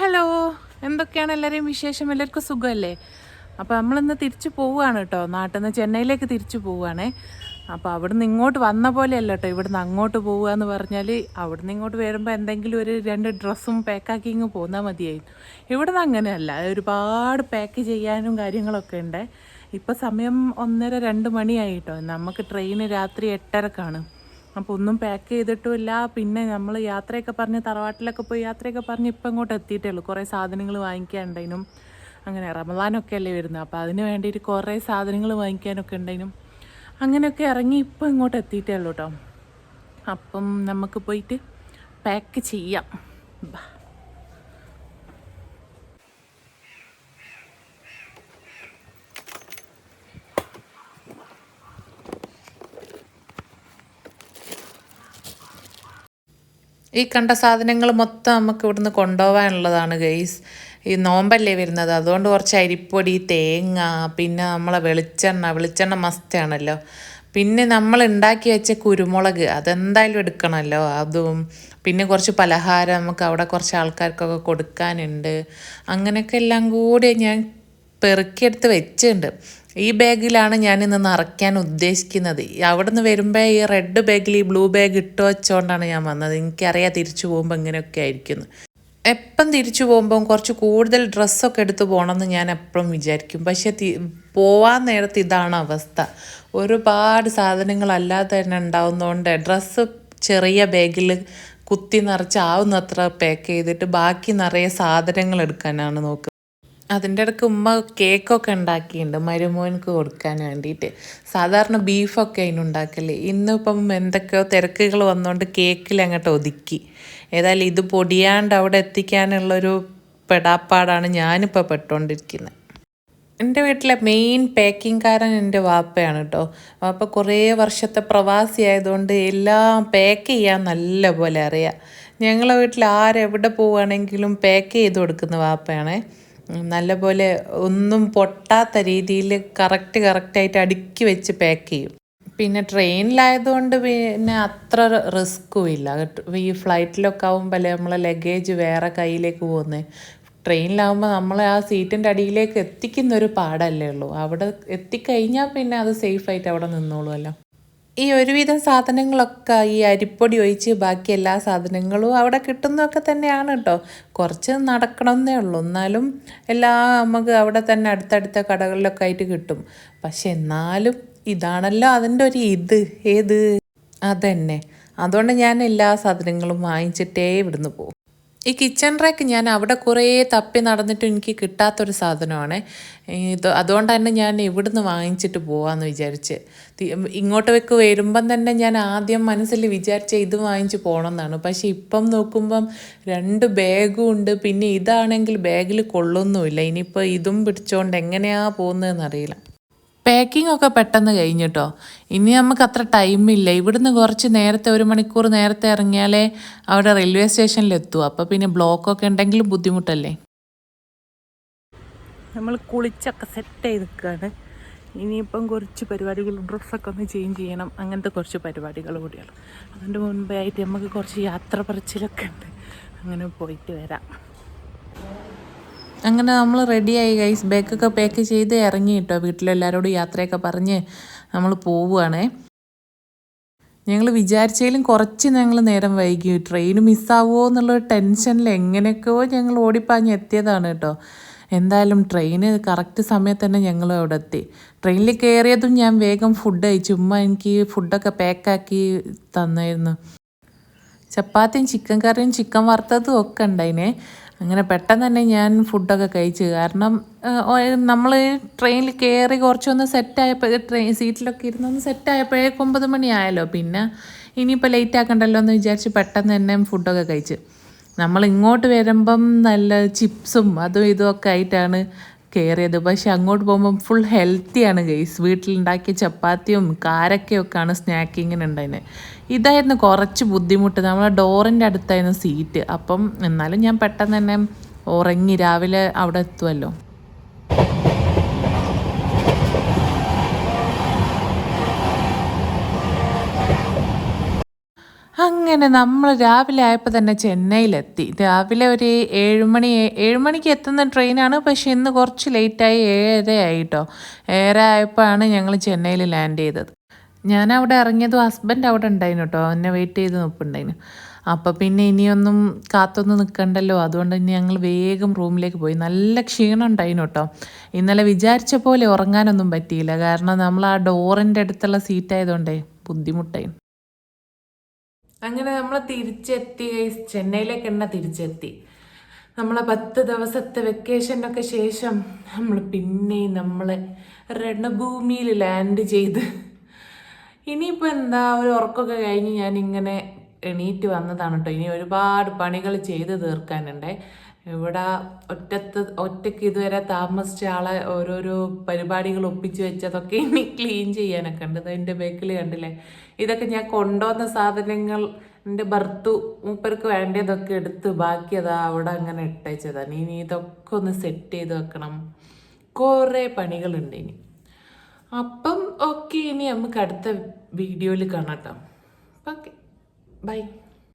Hello, എന്തൊക്കെയാണ് എല്ലാവരെയും വിശേഷം? എല്ലാവർക്കും സുഖമല്ലേ? അപ്പോൾ നമ്മളിന്ന് തിരിച്ചു പോവുകയാണ് കേട്ടോ. നാട്ടിൽ നിന്ന് ചെന്നൈയിലേക്ക് തിരിച്ചു പോവുകയാണേ. അപ്പോൾ അവിടുന്ന് ഇങ്ങോട്ട് വന്ന പോലെയല്ല കേട്ടോ, ഇവിടുന്ന് അങ്ങോട്ട് പോവുക എന്ന് പറഞ്ഞാൽ അവിടുന്ന് ഇങ്ങോട്ട് വരുമ്പോൾ എന്തെങ്കിലും ഒരു 2 ഡ്രസ്സും പാക്കാക്കി ഇങ്ങ് പോന്നാൽ മതിയായിരുന്നു. ഇവിടുന്ന് അങ്ങനെയല്ല, ഒരുപാട് പാക്ക് ചെയ്യാനും കാര്യങ്ങളൊക്കെ ഉണ്ട്. ഇപ്പോൾ സമയം 1:30-2 മണിയായി കേട്ടോ. നമുക്ക് ട്രെയിന് രാത്രി 8:30-ക്കാണ്. അപ്പോൾ ഒന്നും പാക്ക് ചെയ്തിട്ടുമില്ല. പിന്നെ നമ്മൾ യാത്രയൊക്കെ പറഞ്ഞ് തറവാട്ടിലൊക്കെ പോയി യാത്രയൊക്കെ പറഞ്ഞ് ഇപ്പം ഇങ്ങോട്ട് എത്തിയിട്ടേ ഉള്ളൂ. കുറേ സാധനങ്ങൾ വാങ്ങിക്കാനുണ്ടതിനും. അങ്ങനെ റമദാനൊക്കെ അല്ലേ വരുന്നത്, അപ്പോൾ അതിന് വേണ്ടിയിട്ട് കുറേ സാധനങ്ങൾ വാങ്ങിക്കാനൊക്കെ ഉണ്ടായിരുന്നു. അങ്ങനെയൊക്കെ ഇറങ്ങി ഇപ്പം ഇങ്ങോട്ട് എത്തിയിട്ടേ ഉള്ളൂ കേട്ടോ. അപ്പം നമുക്ക് പോയിട്ട് പാക്ക് ചെയ്യാം. ഈ കണ്ട സാധനങ്ങൾ മൊത്തം നമുക്ക് ഇവിടുന്ന് കൊണ്ടുപോകാനുള്ളതാണ് ഗൈസ്. ഈ നോമ്പല്ലേ വരുന്നത്, അതുകൊണ്ട് കുറച്ച് അരിപ്പൊടി, തേങ്ങ, പിന്നെ നമ്മളെ വെളിച്ചെണ്ണ മസ്റ്റാണല്ലോ. പിന്നെ നമ്മൾ ഉണ്ടാക്കി വെച്ച കുരുമുളക് അതെന്തായാലും എടുക്കണമല്ലോ, അതും. പിന്നെ കുറച്ച് പലഹാരം നമുക്ക് അവിടെ കുറച്ച് ആൾക്കാർക്കൊക്കെ കൊടുക്കാനുണ്ട്. അങ്ങനെയൊക്കെ എല്ലാം കൂടി ഞാൻ പെറുക്കിയെടുത്ത് വെച്ചിട്ടുണ്ട്. ഈ ബാഗിലാണ് ഞാനിന്ന് നിറയ്ക്കാൻ ഉദ്ദേശിക്കുന്നത്. അവിടെ നിന്ന് വരുമ്പോൾ ഈ റെഡ് ബാഗിൽ ഈ ബ്ലൂ ബാഗ് ഇട്ട് വെച്ചുകൊണ്ടാണ് ഞാൻ വന്നത്. എനിക്കറിയാം തിരിച്ചു പോകുമ്പോൾ ഇങ്ങനെയൊക്കെ ആയിരിക്കുന്നു. എപ്പം തിരിച്ചു പോകുമ്പം കുറച്ച് കൂടുതൽ ഡ്രസ്സൊക്കെ എടുത്ത് പോകണമെന്ന് ഞാൻ എപ്പോഴും വിചാരിക്കും. പക്ഷെ പോവാൻ നേരത്ത് ഇതാണ് അവസ്ഥ. ഒരുപാട് സാധനങ്ങൾ അല്ലാതെ തന്നെ ഉണ്ടാവുന്നതുകൊണ്ട് ഡ്രസ്സ് ചെറിയ ബാഗിൽ കുത്തി നിറച്ച് ആവുന്നത്ര പാക്ക് ചെയ്തിട്ട് ബാക്കി നിറയെ സാധനങ്ങൾ എടുക്കാനാണ് നോക്കുന്നത്. അതിൻ്റെ ഇടയ്ക്ക് ഉമ്മ കേക്കൊക്കെ ഉണ്ടാക്കിയിട്ടുണ്ട് മരുമോനക്ക് കൊടുക്കാൻ വേണ്ടിയിട്ട്. സാധാരണ ബീഫൊക്കെ അതിനുണ്ടാക്കല്. ഇന്നിപ്പം എന്തൊക്കെയോ തിരക്കുകൾ വന്നുകൊണ്ട് കേക്കിൽ അങ്ങോട്ട് ഒതുക്കി. ഏതായാലും ഇത് പൊടിയാണ്ട് അവിടെ എത്തിക്കാനുള്ളൊരു പെടാപ്പാടാണ് ഞാനിപ്പോൾ പെട്ടുകൊണ്ടിരിക്കുന്നത്. എൻ്റെ വീട്ടിലെ മെയിൻ പാക്കിങ്കാരൻ എൻ്റെ വാപ്പയാണ് കേട്ടോ. വാപ്പ കുറേ വർഷത്തെ പ്രവാസി ആയതുകൊണ്ട് എല്ലാം പാക്ക് ചെയ്യാൻ നല്ല പോലെ അറിയാം. ഞങ്ങളെ വീട്ടിൽ ആരെവിടെ പോവുകയാണെങ്കിലും പാക്ക് ചെയ്ത് കൊടുക്കുന്ന വാപ്പയാണേ. നല്ലപോലെ ഒന്നും പൊട്ടാത്ത രീതിയിൽ കറക്റ്റായിട്ട് അടുക്കി വെച്ച് പാക്ക് ചെയ്യും. പിന്നെ ട്രെയിനിലായതുകൊണ്ട് പിന്നെ അത്ര റിസ്ക്കും ഇല്ല. ഈ ഫ്ലൈറ്റിലൊക്കെ ആകുമ്പോൾ നമ്മളെ ലഗേജ് വേറെ കയ്യിലേക്ക് പോകുന്നത്. ട്രെയിനിലാകുമ്പോൾ നമ്മളെ ആ സീറ്റിൻ്റെ അടിയിലേക്ക് എത്തിക്കുന്നൊരു പാടല്ലേ ഉള്ളൂ. അവിടെ എത്തിക്കഴിഞ്ഞാൽ പിന്നെ അത് സേഫായിട്ട് അവിടെ നിന്നോളുമല്ലോ. ഈ ഒരുവിധം സാധനങ്ങളൊക്കെ ഈ അരിപ്പൊടി ഒഴിച്ച് ബാക്കി എല്ലാ സാധനങ്ങളും അവിടെ കിട്ടുന്നതൊക്കെ തന്നെയാണ് കേട്ടോ. കുറച്ച് നടക്കണമെന്നേ ഉള്ളൂ, എന്നാലും എല്ലാം നമുക്ക് അവിടെ തന്നെ അടുത്തടുത്ത കടകളിലൊക്കെ ആയിട്ട് കിട്ടും. പക്ഷെ എന്നാലും ഇതാണല്ലോ അതിൻ്റെ ഒരു ഏത് അതന്നെ. അതുകൊണ്ട് ഞാൻ എല്ലാ സാധനങ്ങളും വാങ്ങിച്ചിട്ടേ ഇവിടുന്ന് പോകും. ഈ കിച്ചൺ റാക്ക് ഞാൻ അവിടെ കുറേ തപ്പി നടന്നിട്ട് എനിക്ക് കിട്ടാത്തൊരു സാധനമാണ്. അതുകൊണ്ട് തന്നെ ഞാൻ ഇവിടുന്ന് വാങ്ങിച്ചിട്ട് പോകാമെന്ന് വിചാരിച്ച്. ഇങ്ങോട്ടേക്ക് വരുമ്പം തന്നെ ഞാൻ ആദ്യം മനസ്സിൽ വിചാരിച്ച ഇത് വാങ്ങിച്ച് പോകണമെന്നാണ്. പക്ഷേ ഇപ്പം നോക്കുമ്പം 2 ബാഗും ഉണ്ട്. പിന്നെ ഇതാണെങ്കിൽ ബാഗിൽ കൊള്ളുന്നുമില്ല. ഇനിയിപ്പോൾ ഇതും പിടിച്ചുകൊണ്ട് എങ്ങനെയാണ് പോകുന്നതെന്നറിയില്ല. പാക്കിംഗ് ഒക്കെ പെട്ടെന്ന് കഴിഞ്ഞിട്ടോ. ഇനി നമുക്ക് അത്ര ടൈമില്ല. ഇവിടുന്ന് കുറച്ച് നേരത്തെ 1 മണിക്കൂർ നേരത്തെ ഇറങ്ങിയാലേ അവിടെ റെയിൽവേ സ്റ്റേഷനിലെത്തും. അപ്പോൾ പിന്നെ ബ്ലോക്കൊക്കെ ഉണ്ടെങ്കിലും ബുദ്ധിമുട്ടല്ലേ. നമ്മൾ കുളിച്ചൊക്കെ സെറ്റ് ചെയ്ത് നിൽക്കുകയാണ്. ഇനിയിപ്പം കുറച്ച് പരിപാടികൾ, ഡ്രസ്സൊക്കെ ഒന്ന് ചേഞ്ച് ചെയ്യണം. അങ്ങനത്തെ കുറച്ച് പരിപാടികൾ കൂടിയാണ്. അതിൻ്റെ മുൻപേ ആയിട്ട് നമുക്ക് കുറച്ച് യാത്ര പറച്ചിലൊക്കെ ഉണ്ട്. അങ്ങനെ പോയിട്ട് വരാം. അങ്ങനെ നമ്മൾ റെഡിയായി ഗൈസ്. ബാഗൊക്കെ പാക്ക് ചെയ്ത് ഇറങ്ങി കേട്ടോ. വീട്ടിലെല്ലാവരോടും യാത്രയൊക്കെ പറഞ്ഞ് നമ്മൾ പോവുകയാണേ. ഞങ്ങൾ വിചാരിച്ചതിലും കുറച്ച് ഞങ്ങൾ നേരം വൈകി. ട്രെയിൻ മിസ്സാവുമോ എന്നുള്ളൊരു ടെൻഷനിൽ എങ്ങനെയൊക്കെയോ ഞങ്ങൾ ഓടിപ്പാഞ്ഞ് എത്തിയതാണ് കേട്ടോ. എന്തായാലും ട്രെയിന് കറക്റ്റ് സമയത്ത് തന്നെ ഞങ്ങൾ അവിടെ എത്തി. ട്രെയിനിൽ കയറിയതും ഞാൻ വേഗം ഫുഡ് കഴിച്ചു. ഉമ്മ എനിക്ക് ഫുഡൊക്കെ പാക്കാക്കി തന്നായിരുന്നു. ചപ്പാത്തിയും ചിക്കൻ കറിയും ചിക്കൻ വറുത്തതും ഒക്കെ ഉണ്ടായിനെ. അങ്ങനെ പെട്ടെന്ന് തന്നെ ഞാൻ ഫുഡൊക്കെ കഴിച്ചു. കാരണം നമ്മൾ ട്രെയിനിൽ കയറി കുറച്ചൊന്ന് സെറ്റായപ്പോൾ സീറ്റിലൊക്കെ ഇരുന്നൊന്ന് സെറ്റായപ്പോഴേക്കും 9 മണിയായല്ലോ. പിന്നെ ഇനിയിപ്പോൾ ലേറ്റ് ആക്കണ്ടല്ലോ എന്ന് വിചാരിച്ച് പെട്ടെന്ന് തന്നെ ഫുഡൊക്കെ കഴിച്ച്. നമ്മൾ ഇങ്ങോട്ട് വരുമ്പം നല്ല ചിപ്സും അതും ഇതുമൊക്കെ ആയിട്ടാണ് കയറിയത്. പക്ഷെ അങ്ങോട്ട് പോകുമ്പം ഫുൾ ഹെൽത്തിയാണ് ഗൈസ്. വീട്ടിലുണ്ടാക്കിയ ചപ്പാത്തിയും കാരക്കയൊക്കെയാണ് സ്നാക്കിങ്ങിന് ഉണ്ടായിരുന്നത്. ഇതായിരുന്നു കുറച്ച് ബുദ്ധിമുട്ട്. നമ്മളെ ഡോറിൻ്റെ അടുത്തായിരുന്നു സീറ്റ്. അപ്പം എന്നാലും ഞാൻ പെട്ടെന്ന് തന്നെ ഉറങ്ങി. രാവിലെ അവിടെ എത്തുമല്ലോ. അങ്ങനെ അങ്ങനെ നമ്മൾ രാവിലെ ആയപ്പോൾ തന്നെ ചെന്നൈയിലെത്തി. രാവിലെ ഒരു 7 മണിക്ക് എത്തുന്ന ട്രെയിനാണ്. പക്ഷേ ഇന്ന് കുറച്ച് ലേറ്റായി, 7:30 ആയിട്ടോ. 7:30 ആയപ്പോഴാണ് ഞങ്ങൾ ചെന്നൈയിൽ ലാൻഡ് ചെയ്തത്. ഞാനവിടെ ഇറങ്ങിയതും ഹസ്ബൻഡ് അവിടെ ഉണ്ടായിരുന്നു കേട്ടോ, എന്നെ വെയിറ്റ് ചെയ്ത് നിൽപ്പുണ്ടായിരുന്നു. അപ്പോൾ പിന്നെ ഇനിയൊന്നും കാത്തൊന്നും നിൽക്കണ്ടല്ലോ, അതുകൊണ്ട് തന്നെ ഞങ്ങൾ വേഗം റൂമിലേക്ക് പോയി. നല്ല ക്ഷീണം ഉണ്ടായിരുന്നു കേട്ടോ. ഇന്നലെ വിചാരിച്ച പോലെ ഉറങ്ങാനൊന്നും പറ്റിയില്ല, കാരണം നമ്മൾ ആ ഡോറിൻ്റെ അടുത്തുള്ള സീറ്റായതുകൊണ്ടേ ബുദ്ധിമുട്ടായിരുന്നു. അങ്ങനെ നമ്മൾ തിരിച്ചെത്തി, ചെന്നൈയിലേക്ക് തന്നെ തിരിച്ചെത്തി. നമ്മളെ 10 ദിവസത്തെ വെക്കേഷനൊക്കെ ശേഷം നമ്മൾ രണഭൂമിയിൽ ലാൻഡ് ചെയ്ത് ഇനിയിപ്പോൾ എന്താ, ഒരു ഉറക്കമൊക്കെ കഴിഞ്ഞ് ഞാനിങ്ങനെ എണീറ്റ് വന്നതാണ് കേട്ടോ. ഇനി ഒരുപാട് പണികൾ ചെയ്ത് തീർക്കാനുണ്ട്. ഇവിടെ ഒറ്റയ്ക്ക് ഇതുവരെ താമസിച്ച ആളെ ഓരോരോ പരിപാടികൾ ഒപ്പിച്ച് വെച്ചതൊക്കെ ഇനി ക്ലീൻ ചെയ്യാനൊക്കെ ഉണ്ട്. അതിൻ്റെ ബേക്കിൽ കണ്ടില്ലേ, ഇതൊക്കെ ഞാൻ കൊണ്ടുവന്ന സാധനങ്ങൾ എൻ്റെ മൂപ്പർക്ക് വേണ്ടതൊക്കെ എടുത്ത് ബാക്കി അതാ അവിടെ അങ്ങനെ ഇട്ടയച്ചതാണ്. ഇനി ഇതൊക്കെ ഒന്ന് സെറ്റ് ചെയ്ത് വെക്കണം. കുറേ പണികളുണ്ട് ഇനി. അപ്പം ഓക്കെ, ഇനി നമുക്ക് അടുത്ത വീഡിയോയിൽ കാണാം കേട്ടോ. Okay, by.